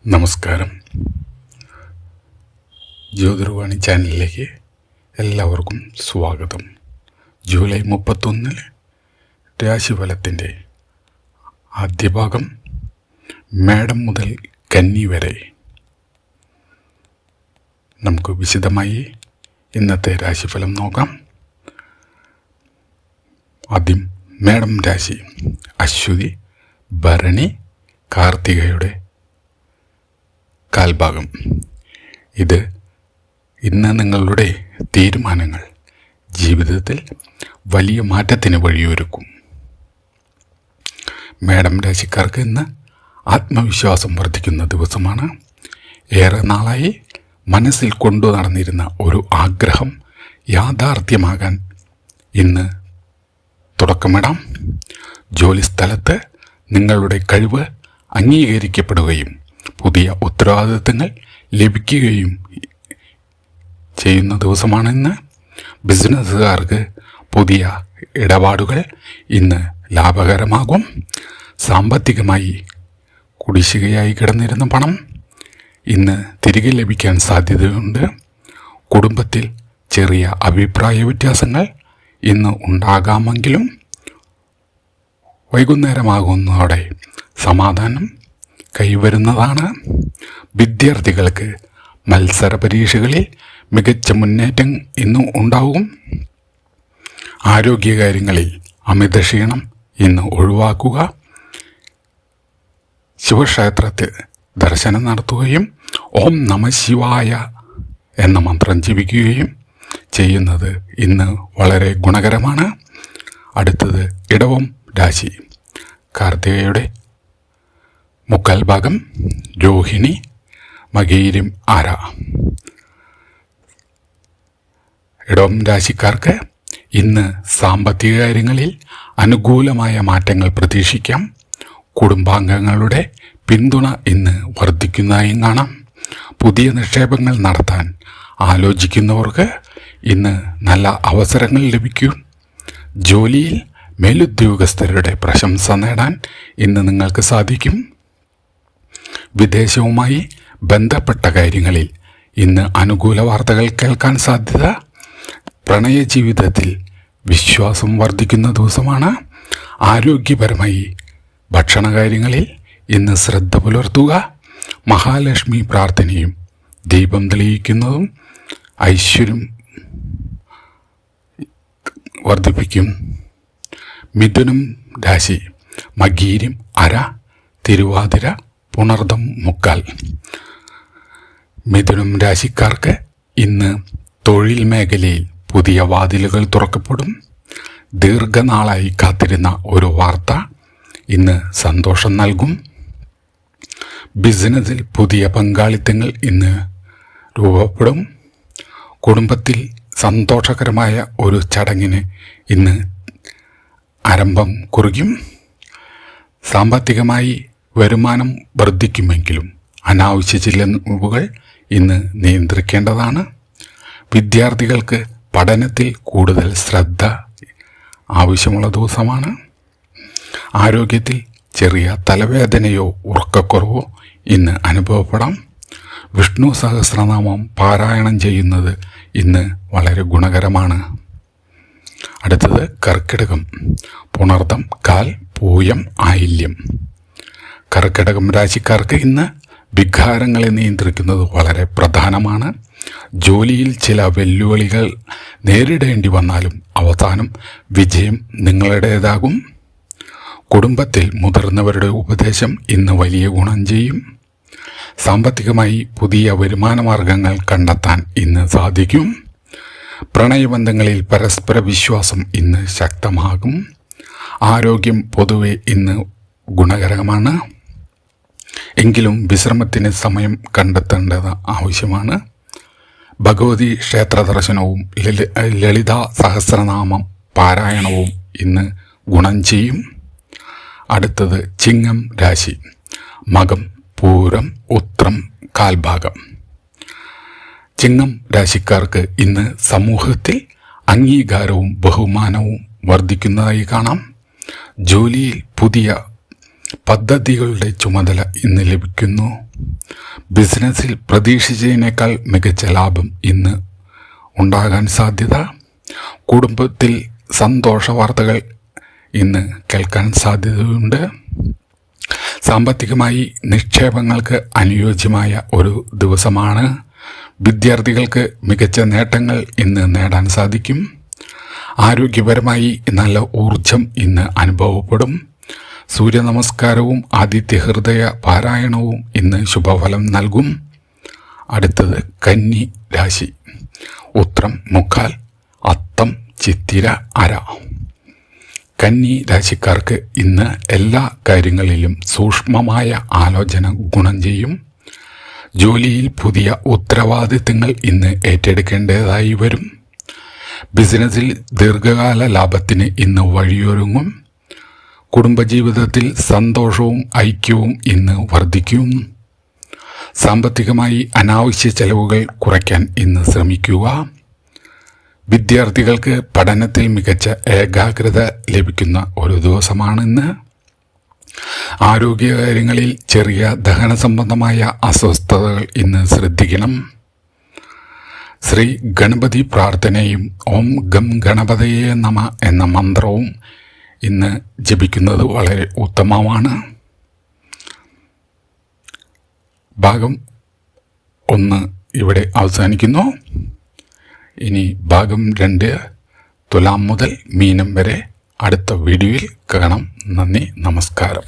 നമസ്കാരം. ജ്യോതിർവാണി ചാനലിലേക്ക് എല്ലാവർക്കും സ്വാഗതം. ജൂലൈ 31 രാശിഫലത്തിൻ്റെ ആദ്യ ഭാഗം മേടം മുതൽ കന്നി വരെ. നമുക്ക് വിശദമായി ഇന്നത്തെ രാശിഫലം നോക്കാം. ആദ്യം മേടം രാശി. അശ്വതി, ഭരണി, കാർത്തികയുടെ കാൽഭാഗം. ഇത് ഇന്ന് നിങ്ങളുടെ തീരുമാനങ്ങൾ ജീവിതത്തിൽ വലിയ മാറ്റത്തിന് വഴിയൊരുക്കും. മേടം രാശിക്കാർക്ക് ഇന്ന് ആത്മവിശ്വാസം വർദ്ധിക്കുന്ന ദിവസമാണ്. ഏറെ നാളായി മനസ്സിൽ കൊണ്ടു നടന്നിരുന്ന ഒരു ആഗ്രഹം യാഥാർത്ഥ്യമാകാൻ ഇന്ന് തുടക്കമിടാം. ജോലിസ്ഥലത്ത് നിങ്ങളുടെ കഴിവ് അംഗീകരിക്കപ്പെടുകയും പുതിയ ഉത്തരവാദിത്തങ്ങൾ ലഭിക്കുകയും ചെയ്യുന്ന ദിവസമാണിന്ന്. ബിസിനസ്സുകാർക്ക് പുതിയ ഇടപാടുകൾ ഇന്ന് ലാഭകരമാകും. സാമ്പത്തികമായി കുടിശ്ശികയായി കിടന്നിരുന്ന പണം ഇന്ന് തിരികെ ലഭിക്കാൻ സാധ്യതയുണ്ട്. കുടുംബത്തിൽ ചെറിയ അഭിപ്രായ വ്യത്യാസങ്ങൾ ഇന്ന് ഉണ്ടാകാമെങ്കിലും വൈകുന്നേരമാകുന്നതോടെ സമാധാനം കൈവരുന്നതാണ്. വിദ്യാർത്ഥികൾക്ക് മത്സര പരീക്ഷകളിൽ മികച്ച മുന്നേറ്റം ഇന്ന് ഉണ്ടാവും. ആരോഗ്യകാര്യങ്ങളിൽ അമിതക്ഷീണം ഇന്ന് ഒഴിവാക്കുക. ശിവക്ഷേത്രത്തിൽ ദർശനം നടത്തുകയും ഓം നമഃ ശിവായ എന്ന മന്ത്രം ജപിക്കുകയും ചെയ്യുന്നത് ഇന്ന് വളരെ ഗുണകരമാണ്. അടുത്തത് ഇടവം രാശി. കാർത്തികയുടെ മുക്കാൽ ഭാഗം, രോഹിണി, മകയിരം, ആര. ഇടവം രാശിക്കാർക്ക് ഇന്ന് സാമ്പത്തിക കാര്യങ്ങളിൽ അനുകൂലമായ മാറ്റങ്ങൾ പ്രതീക്ഷിക്കാം. കുടുംബാംഗങ്ങളുടെ പിന്തുണ ഇന്ന് വർദ്ധിക്കുന്നതായും കാണാം. പുതിയ നിക്ഷേപങ്ങൾ നടത്താൻ ആലോചിക്കുന്നവർക്ക് ഇന്ന് നല്ല അവസരങ്ങൾ ലഭിക്കും. ജോലിയിൽ മേലുദ്യോഗസ്ഥരുടെ പ്രശംസ നേടാൻ ഇന്ന് നിങ്ങൾക്ക് സാധിക്കും. വിദേശവുമായി ബന്ധപ്പെട്ട കാര്യങ്ങളിൽ ഇന്ന് അനുകൂല വാർത്തകൾ കേൾക്കാൻ സാധ്യത. പ്രണയ ജീവിതത്തിൽ വിശ്വാസം വർദ്ധിക്കുന്ന ദിവസമാണ്. ആരോഗ്യപരമായി ഭക്ഷണകാര്യങ്ങളിൽ ഇന്ന് ശ്രദ്ധ പുലർത്തുക. മഹാലക്ഷ്മി പ്രാർത്ഥനയും ദീപം തെളിയിക്കുന്നതും ഐശ്വര്യം വർദ്ധിപ്പിക്കും. മിഥുനം രാശി. മകീരം, അര, തിരുവാതിര, പുണർദം, മുക്കാൽ. മിഥുനം രാശിക്കാർക്ക് ഇന്ന് തൊഴിൽ മേഖലയിൽ പുതിയ വാതിലുകൾ തുറക്കപ്പെടും. ദീർഘനാളായി കാത്തിരുന്ന ഒരു വാർത്ത ഇന്ന് സന്തോഷം നൽകും. ബിസിനസ്സിൽ പുതിയ പങ്കാളിത്തങ്ങൾ ഇന്ന് രൂപപ്പെടും. കുടുംബത്തിൽ സന്തോഷകരമായ ഒരു ചടങ്ങിന് ഇന്ന് ആരംഭം കുറിക്കും. സാമ്പത്തികമായി വരുമാനം വർദ്ധിക്കുമെങ്കിലും അനാവശ്യ ചിലവുകൾ ഇന്ന് നിയന്ത്രിക്കേണ്ടതാണ്. വിദ്യാർത്ഥികൾക്ക് പഠനത്തിൽ കൂടുതൽ ശ്രദ്ധ ആവശ്യമുള്ള ദിവസമാണ്. ആരോഗ്യത്തിൽ ചെറിയ തലവേദനയോ ഉറക്കക്കുറവോ ഇന്ന് അനുഭവപ്പെടാം. വിഷ്ണു സഹസ്രനാമം പാരായണം ചെയ്യുന്നത് ഇന്ന് വളരെ ഗുണകരമാണ്. അടുത്തത് കർക്കിടകം. പുണർദം, കാൽ, പൂയം, ആയില്യം. കർക്കിടകം രാശിക്കാർക്ക് ഇന്ന് വികാരങ്ങളെ നിയന്ത്രിക്കുന്നത് വളരെ പ്രധാനമാണ്. ജോലിയിൽ ചില വെല്ലുവിളികൾ നേരിടേണ്ടി വന്നാലും അവസാനം വിജയം നിങ്ങളുടേതാകും. കുടുംബത്തിൽ മുതിർന്നവരുടെ ഉപദേശം ഇന്ന് വലിയ ഗുണം ചെയ്യും. സാമ്പത്തികമായി പുതിയ വരുമാന മാർഗങ്ങൾ കണ്ടെത്താൻ ഇന്ന് സാധിക്കും. പ്രണയബന്ധങ്ങളിൽ പരസ്പര വിശ്വാസം ഇന്ന് ശക്തമാകും. ആരോഗ്യം പൊതുവെ ഇന്ന് ഗുണകരമാണ്. എങ്കിലും വിശ്രമത്തിന് സമയം കണ്ടെത്തേണ്ടത് ആവശ്യമാണ്. ഭഗവതി ക്ഷേത്ര ദർശനവും ലളിതാ സഹസ്രനാമം പാരായണവും ഇന്ന് ഗുണം ചെയ്യും. അടുത്തത് ചിങ്ങം രാശി. മകം, പൂരം, ഉത്രം, കാൽഭാഗം. ചിങ്ങം രാശിക്കാർക്ക് ഇന്ന് സമൂഹത്തിൽ അംഗീകാരവും ബഹുമാനവും വർദ്ധിക്കുന്നതായി കാണാം. ജോലിയിൽ പുതിയ പദ്ധതികളുടെ ചുമതല ഇന്ന് ലഭിക്കുന്നു. ബിസിനസ്സിൽ പ്രതീക്ഷിച്ചതിനേക്കാൾ മികച്ച ലാഭം ഇന്ന് ഉണ്ടാകാൻ സാധ്യത. കുടുംബത്തിൽ സന്തോഷ വാർത്തകൾ ഇന്ന് കേൾക്കാൻ സാധ്യതയുണ്ട്. സാമ്പത്തികമായി നിക്ഷേപങ്ങൾക്ക് അനുയോജ്യമായ ഒരു ദിവസമാണ്. വിദ്യാർത്ഥികൾക്ക് മികച്ച നേട്ടങ്ങൾ ഇന്ന് നേടാൻ സാധിക്കും. ആരോഗ്യപരമായി നല്ല ഊർജം ഇന്ന് അനുഭവപ്പെടും. സൂര്യനമസ്കാരവും ആദിത്യ ഹൃദയ പാരായണവും ഇന്ന് ശുഭഫലം നൽകും. അടുത്തത് കന്നി രാശി. ഉത്രം, മുക്കാൽ, അത്തം, ചിത്തിര, അര. കന്നി രാശിക്കാർക്ക് ഇന്ന് എല്ലാ കാര്യങ്ങളിലും സൂക്ഷ്മമായ ആലോചന ഗുണം ചെയ്യും. ജോലിയിൽ പുതിയ ഉത്തരവാദിത്തങ്ങൾ ഇന്ന് ഏറ്റെടുക്കേണ്ടതായി വരും. ബിസിനസ്സിൽ ദീർഘകാല ലാഭത്തിന് ഇന്ന് വഴിയൊരുങ്ങും. കുടുംബജീവിതത്തിൽ സന്തോഷവും ഐക്യവും ഇന്ന് വർദ്ധിക്കും. സാമ്പത്തികമായി അനാവശ്യ ചെലവുകൾ കുറയ്ക്കാൻ ഇന്ന് ശ്രമിക്കുക. വിദ്യാർത്ഥികൾക്ക് പഠനത്തിൽ മികച്ച ഏകാഗ്രത ലഭിക്കുന്ന ഒരു ദിവസമാണിന്ന്. ആരോഗ്യകാര്യങ്ങളിൽ ചെറിയ ദഹന സംബന്ധമായ അസ്വസ്ഥതകൾ ഇന്ന് ശ്രദ്ധിക്കണം. ശ്രീ ഗണപതി പ്രാർത്ഥനയും ഓം ഗം ഗണപതയേ നമ എന്ന മന്ത്രവും ഇന്ന് ജപിക്കുന്നത് വളരെ ഉത്തമമാണ്. ഭാഗം 1 ഇവിടെ അവസാനിക്കുന്നു. ഇനി ഭാഗം 2 തുലാം മുതൽ മീനം വരെ അടുത്ത വീഡിയോയിൽ കാണാം. നന്ദി, നമസ്കാരം.